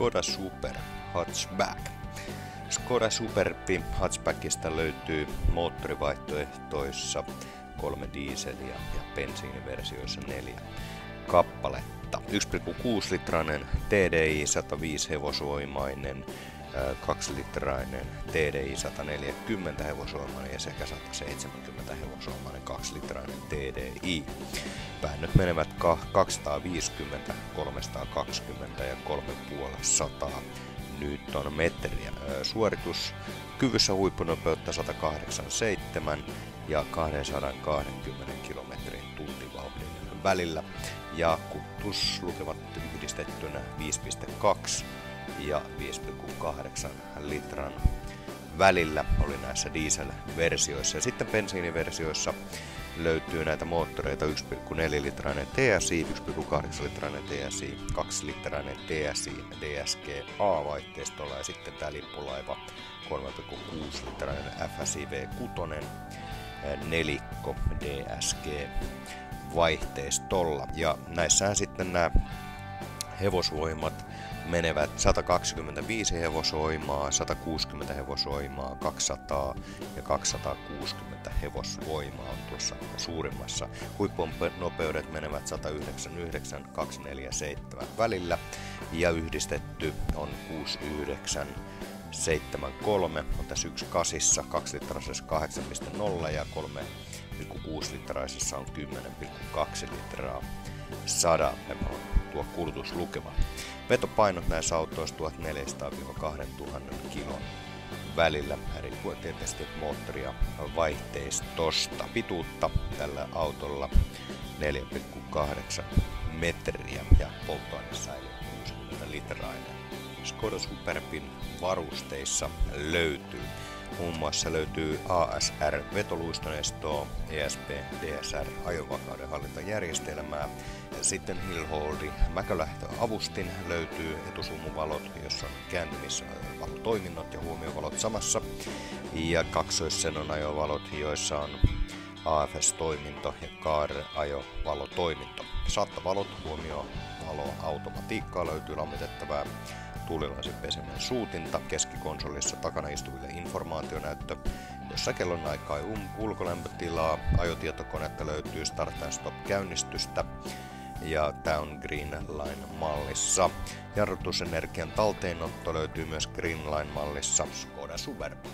Škoda Super Hatchback. Škoda Superb Hatchbackista löytyy moottorivaihtoehtoissa 3 dieseliä ja bensiiniversioissa 4 kappaletta. 1,6-litrainen TDI 105 hevosvoimainen, 2-litrainen TDI 140 hevosvoimainen ja sekä 170 hevosvoimainen 2-litrainen TDI. Väännöt menevät 250, 320 ja 350 newtonmetriä. Suorituskyvyssä huippunopeutta 187 ja 220 kilometrin tuntivauhdin välillä. Ja kuljetuslukemat yhdistettynä 5,2 ja 5,8 litran välillä oli näissä diesel-versioissa. Ja sitten bensiiniversioissa löytyy näitä moottoreita 1,4-litrainen TSI, 1,8-litrainen TSI, 2-litrainen TSI DSG-A-vaihteistolla ja sitten tämä lippulaiva 3,6-litrainen FSI V6 nelikko DSG-vaihteistolla. Ja näissähän sitten nämä hevosvoimat menevät 125 hevosvoimaa, 160 hevosvoimaa, 200 ja 260 hevosvoimaa on tuossa suurimmassa. Huippunopeudet menevät 199 247 välillä ja yhdistetty on 6973 on tässä 1.8, 2-litraisessa 8.0 ja 3,6-litraisessa on 10,2 litraa 100 on tuo kulutuslukema. Vetopainot näissä autoissa 1400–2000 kilon välillä, riippuen tietysti moottoria vaihteistosta. Pituutta tällä autolla 4,8 metriä ja polttoaine säilyy 60 litrainen. Škoda Superbin varusteissa muun muassa löytyy ASR-vetoluistoneistoa, ESP, DSR, ajonvakauden hallintajärjestelmää. Sitten Hillholdi mäkölähtöavustin löytyy, etusumuvalot, jossa on kääntymisvalotoiminnot ja huomiovalot samassa. Ja kaksoissenon ajovalot, joissa on AFS-toiminto ja kaarajovalotoiminto. Sattavalot, huomiovalo, automatiikkaa löytyy lämmitettävää tuulilasin pesemän suutinta, keskikonsolissa takana istuville informaationäyttö, jossa kellon aikaa ja ulkolämpötilaa, ajotietokonetta löytyy start and stop käynnistystä ja tää on Greenline-mallissa. Jarrutusenergian talteenotto löytyy myös Greenline-mallissa. Škoda Superb.